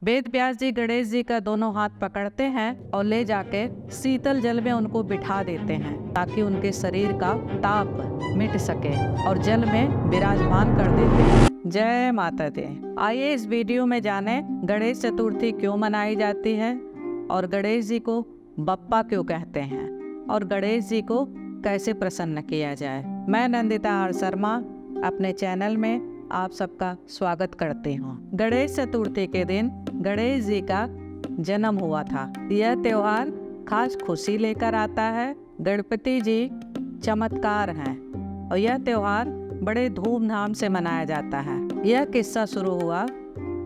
वेद व्यास जी गणेश जी का दोनों हाथ पकड़ते हैं और ले जाके शीतल जल में उनको बिठा देते हैं ताकि उनके शरीर का ताप मिट सके और जल में विराजमान कर देते हैं। जय माता दी। आइए इस वीडियो में जाने गणेश चतुर्थी क्यों मनाई जाती है और गणेश जी को बप्पा क्यों कहते हैं और गणेश जी को कैसे प्रसन्न किया जाए। मैं नंदिता आर शर्मा अपने चैनल में आप सबका स्वागत करती हूँ। गणेश चतुर्थी के दिन गणेश जी का जन्म हुआ था। यह त्योहार खास खुशी लेकर आता है। गणपति जी चमत्कार हैं और यह त्योहार बड़े धूमधाम से मनाया जाता है। यह किस्सा शुरू हुआ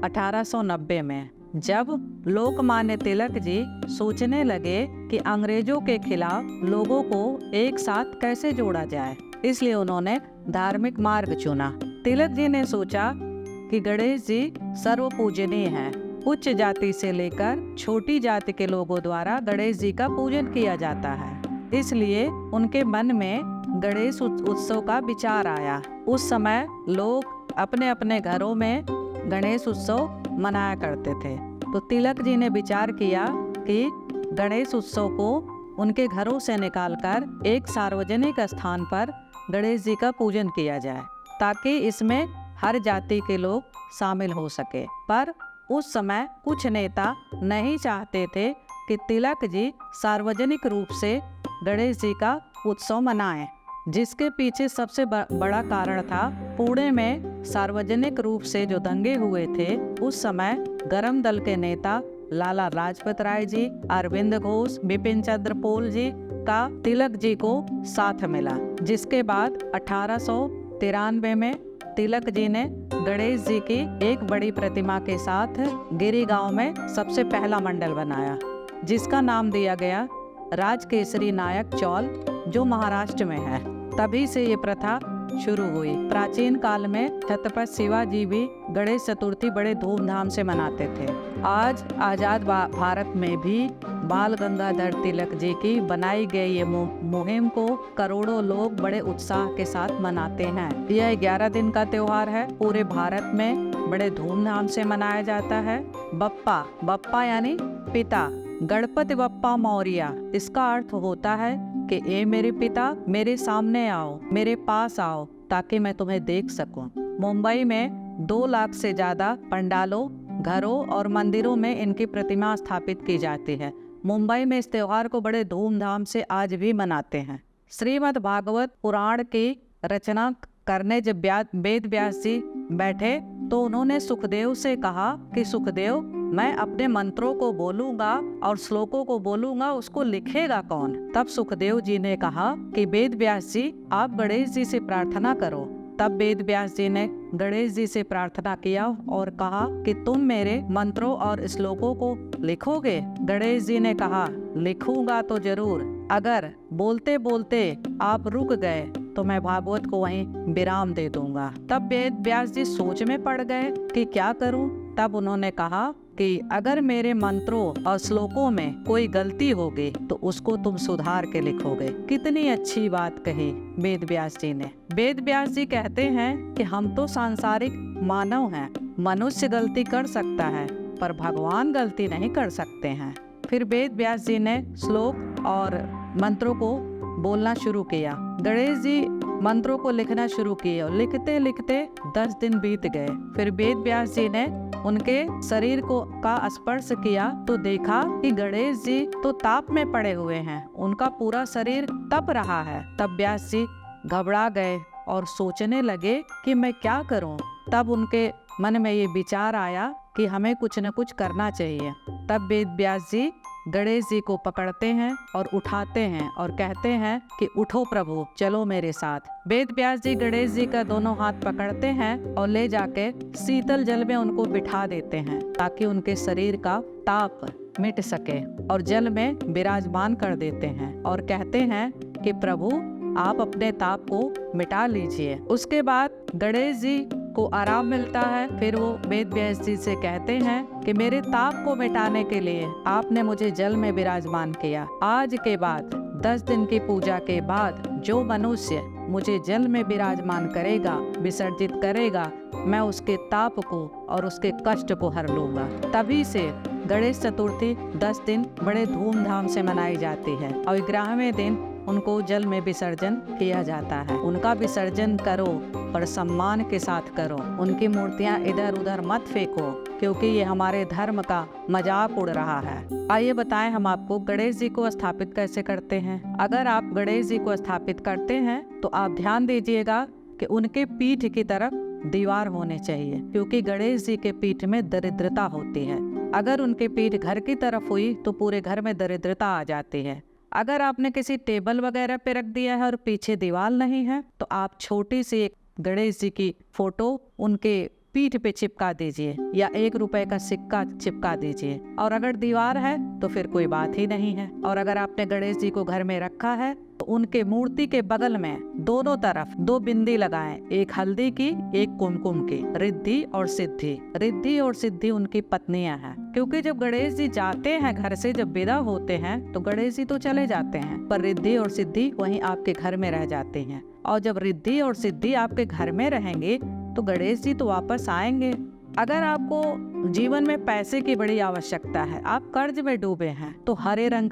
1890 में, जब लोकमान्य तिलक जी सोचने लगे कि अंग्रेजों के खिलाफ लोगों को एक साथ कैसे जोड़ा जाए, इसलिए उन्होंने धार्मिक मार्ग चुना। तिलक जी ने सोचा कि गणेश जी सर्वपूजनीय हैं। उच्च जाति से लेकर छोटी जाति के लोगों द्वारा गणेश जी का पूजन किया जाता है, इसलिए उनके मन में गणेश उत्सव का विचार आया। उस समय लोग अपने अपने घरों में गणेश उत्सव मनाया करते थे, तो तिलक जी ने विचार किया कि गणेश उत्सव को उनके घरों से निकालकर एक सार्वजनिक स्थान पर गणेश जी का पूजन किया जाए ताकि इसमें हर जाति के लोग शामिल हो सके। पर उस समय कुछ नेता नहीं चाहते थे कि तिलक जी सार्वजनिक रूप से गणेश जी का उत्सव मनाएं, जिसके पीछे सबसे बड़ा कारण था पुणे में सार्वजनिक रूप से जो दंगे हुए थे। उस समय गरम दल के नेता लाला लाजपत राय जी, अरविंद घोष, बिपिन चंद्र पाल जी का तिलक जी को साथ मिला, जिसके बाद 1893 में तिलक जी ने गणेश जी की एक बड़ी प्रतिमा के साथ गिरी गांव में सबसे पहला मंडल बनाया, जिसका नाम दिया गया राजकेसरी नायक चौल, जो महाराष्ट्र में है। तभी से ये प्रथा शुरू हुई। प्राचीन काल में छत्रपति शिवाजी भी गणेश चतुर्थी बड़े धूमधाम से मनाते थे। आज आजाद भारत में भी बाल गंगाधर तिलक जी की बनाई गई ये मुहिम को करोड़ों लोग बड़े उत्साह के साथ मनाते हैं। यह 11 दिन का त्योहार है। पूरे भारत में बड़े धूमधाम से मनाया जाता है। बप्पा यानी पिता, गणपति बप्पा मौर्य, इसका अर्थ होता है कि ए मेरे पिता, मेरे सामने आओ, मेरे पास आओ ताकि मैं तुम्हें देख सकूं। मुंबई में 2 लाख से ज्यादा पंडालों, घरों और मंदिरों में इनकी प्रतिमा स्थापित की जाती है। मुंबई में इस त्योहार को बड़े धूमधाम से आज भी मनाते हैं। श्रीमद् भागवत पुराण की रचना करने जब वेद व्यास जी बैठे तो उन्होंने सुखदेव से कहा कि सुखदेव, मैं अपने मंत्रों को बोलूंगा और श्लोकों को बोलूंगा, उसको लिखेगा कौन? तब सुखदेव जी ने कहा कि वेद व्यास जी, आप गणेश जी से प्रार्थना करो। तब वेद व्यास जी ने गणेश जी से प्रार्थना किया और कहा कि तुम मेरे मंत्रों और श्लोकों को लिखोगे? गणेश जी ने कहा, लिखूंगा तो जरूर। अगर बोलते बोलते आप रुक गए तो मैं भागवत को वहीं विराम दे दूंगा। तब वेद व्यास जी सोच में पड़ गए कि क्या करूं। तब उन्होंने कहा कि अगर मेरे मंत्रों और श्लोकों में कोई गलती होगी तो उसको तुम सुधार के लिखोगे। कितनी अच्छी बात कही वेद व्यास जी ने। वेद व्यास जी कहते हैं कि हम तो सांसारिक मानव हैं, मनुष्य गलती कर सकता है पर भगवान गलती नहीं कर सकते हैं। फिर वेद व्यास जी ने श्लोक और मंत्रों को बोलना शुरू किया। गणेश जी मंत्रों को लिखना शुरू किए और लिखते लिखते 10 दिन बीत गए। फिर वेद व्यास जी ने उनके शरीर का स्पर्श किया तो देखा कि गणेश जी तो ताप में पड़े हुए हैं, उनका पूरा शरीर तप रहा है। तब व्यास जी घबरा गए और सोचने लगे कि मैं क्या करूं। तब उनके मन में ये विचार आया कि हमें कुछ न कुछ करना चाहिए। तब वेद व्यास जी गणेश जी को पकड़ते हैं और उठाते हैं और कहते हैं कि उठो प्रभु, चलो मेरे साथ। वेद व्यास जी गणेश जी का दोनों हाथ पकड़ते हैं और ले जाके शीतल जल में उनको बिठा देते हैं ताकि उनके शरीर का ताप मिट सके और जल में विराजमान कर देते हैं और कहते हैं कि प्रभु, आप अपने ताप को मिटा लीजिए। उसके बाद गणेश जी को आराम मिलता है। फिर वो वेद व्यास जी से कहते हैं कि मेरे ताप को मिटाने के लिए आपने मुझे जल में विराजमान किया। आज के बाद 10 दिन की पूजा के बाद जो मनुष्य मुझे जल में विराजमान करेगा, विसर्जित करेगा, मैं उसके ताप को और उसके कष्ट को हर लूंगा। तभी से गणेश चतुर्थी 10 दिन बड़े धूमधाम से मनाई जाती है और 11वें दिन उनको जल में विसर्जन किया जाता है। उनका विसर्जन करो पर सम्मान के साथ करो। उनकी मूर्तियां इधर उधर मत फेंको, क्योंकि ये हमारे धर्म का मजाक उड़ रहा है। आइए बताएं हम आपको गणेश जी को स्थापित कैसे करते हैं। अगर आप गणेश जी को स्थापित करते हैं तो आप ध्यान दीजिएगा कि उनके पीठ की तरफ दीवार होने चाहिए, क्योंकि गणेश जी के पीठ में दरिद्रता होती है। अगर उनके पीठ घर की तरफ हुई तो पूरे घर में दरिद्रता आ जाती है। अगर आपने किसी टेबल वगैरह पे रख दिया है और पीछे दीवार नहीं है तो आप छोटी सी एक गणेश जी की फोटो उनके पीठ पे चिपका दीजिए या 1 रुपए का सिक्का चिपका दीजिए। और अगर दीवार है तो फिर कोई बात ही नहीं है। और अगर आपने गणेश जी को घर में रखा है तो उनके मूर्ति के बगल में दोनों तरफ 2 बिंदी लगाएं, एक हल्दी की, एक कुमकुम की। रिद्धि और सिद्धि, रिद्धि और सिद्धि उनकी पत्नियां हैं, क्योंकि जब गणेश जी जाते हैं घर से, जब विदा होते हैं तो गणेश जी तो चले जाते हैं, पर रिद्धि और सिद्धि वहीं आपके घर में रह जाते हैं। और जब रिद्धि और सिद्धि आपके घर में रहेंगे तो गणेश जी तो वापस आएंगे। अगर आपको जीवन में पैसे की बड़ी आवश्यकता है, आप कर्ज में डूबे हैं, तो हरे रंग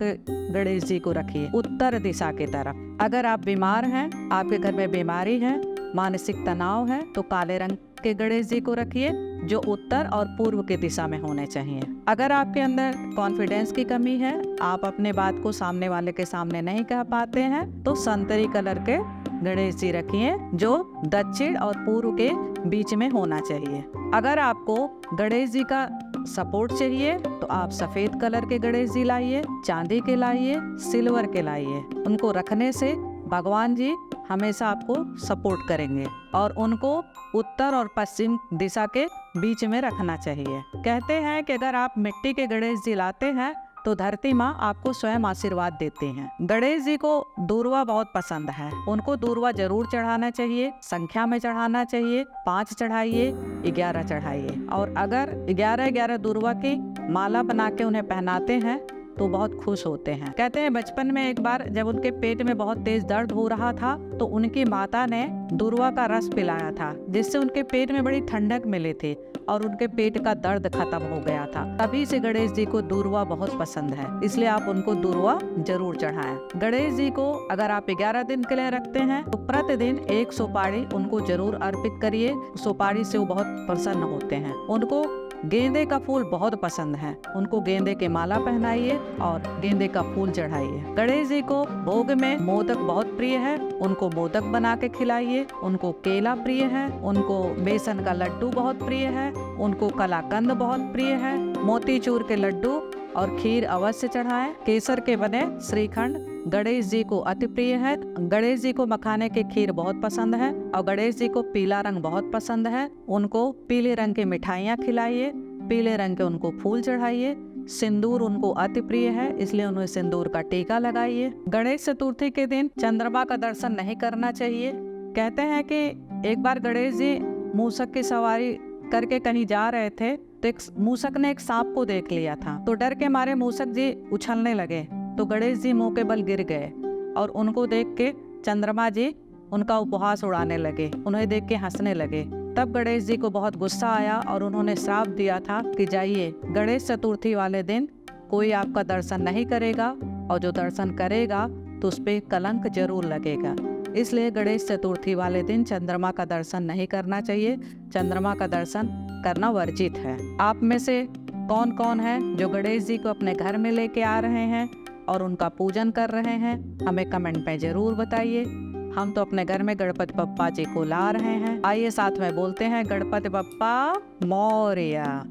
गणेश जी को रखिए उत्तर दिशा की तरफ। अगर आप बीमार हैं, आपके घर में बीमारी है, मानसिक तनाव है, तो काले रंग के गणेश जी को रखिए जो उत्तर और पूर्व की दिशा में होने चाहिए। अगर आपके अंदर कॉन्फिडेंस की कमी है, आप अपने बात को सामने वाले के सामने नहीं कह पाते हैं, तो संतरी कलर के गणेश जी रखिए जो दक्षिण और पूर्व के बीच में होना चाहिए। अगर आपको गणेश जी का सपोर्ट चाहिए तो आप सफेद कलर के गणेश जी लाइए, चांदी के लाइए, सिल्वर के लाइए। उनको रखने से भगवान जी हमेशा आपको सपोर्ट करेंगे और उनको उत्तर और पश्चिम दिशा के बीच में रखना चाहिए। कहते हैं कि अगर आप मिट्टी के गणेश जी लाते हैं तो धरती माँ आपको स्वयं आशीर्वाद देती हैं। गणेश जी को दूर्वा बहुत पसंद है, उनको दूर्वा जरूर चढ़ाना चाहिए, संख्या में चढ़ाना चाहिए। 5 चढ़ाइए, 11 चढ़ाइए। और अगर 11-11 दूर्वा की माला बना के उन्हें पहनाते हैं तो बहुत खुश होते हैं। कहते हैं बचपन में एक बार जब उनके पेट में बहुत तेज दर्द हो रहा था तो उनकी माता ने दूर्वा का रस पिलाया था, जिससे उनके पेट में बड़ी ठंडक मिली थी और उनके पेट का दर्द खत्म हो गया था। तभी से गणेश जी को दूर्वा बहुत पसंद है, इसलिए आप उनको दूर्वा जरूर चढ़ाएं। गणेश जी को अगर आप 11 दिन के लिए रखते हैं तो प्रतिदिन 1 सुपारी उनको जरूर अर्पित करिए। सुपारी से वो बहुत प्रसन्न होते हैं। उनको गेंदे का फूल बहुत पसंद है, उनको गेंदे के माला पहनाइए और गेंदे का फूल चढ़ाइए। गणेश जी को भोग में मोदक बहुत प्रिय है, उनको मोदक बना के खिलाइए। उनको केला प्रिय है, उनको बेसन का लड्डू बहुत प्रिय है, उनको कलाकंद बहुत प्रिय है। मोतीचूर के लड्डू और खीर अवश्य चढ़ाएं। केसर के बने श्रीखंड गणेश जी को अति प्रिय है। गणेश जी को मखाने की खीर बहुत पसंद है और गणेश जी को पीला रंग बहुत पसंद है। उनको पीले रंग की मिठाइयाँ खिलाइए, पीले रंग के उनको फूल चढ़ाइए। सिंदूर उनको अति प्रिय है, इसलिए उन्हें सिंदूर का टीका लगाइए। गणेश चतुर्थी के दिन चंद्रमा का दर्शन नहीं करना चाहिए। कहते हैं कि एक बार गणेश जी मूषक की सवारी करके कहीं जा रहे थे तो एक मूषक ने एक सांप को देख लिया था, तो डर के मारे मूषक जी उछलने लगे तो गणेश जी मुंह के बल गिर गए और उनको देख के चंद्रमा जी उनका उपहास उड़ाने लगे, उन्हें देख के हंसने लगे। तब गणेश जी को बहुत गुस्सा आया और उन्होंने श्राप दिया था कि जाइए गणेश चतुर्थी वाले दिन कोई आपका दर्शन नहीं करेगा और जो दर्शन करेगा तो उस पे कलंक जरूर लगेगा। इसलिए गणेश चतुर्थी वाले दिन चंद्रमा का दर्शन नहीं करना चाहिए, चंद्रमा का दर्शन करना वर्जित है। आप में से कौन कौन है जो गणेश जी को अपने घर में लेके आ रहे हैं और उनका पूजन कर रहे हैं, हमें कमेंट में जरूर बताइए। हम तो अपने घर में गणपति बप्पा जी को ला रहे हैं। आइए साथ में बोलते हैं गणपति बप्पा मोरया।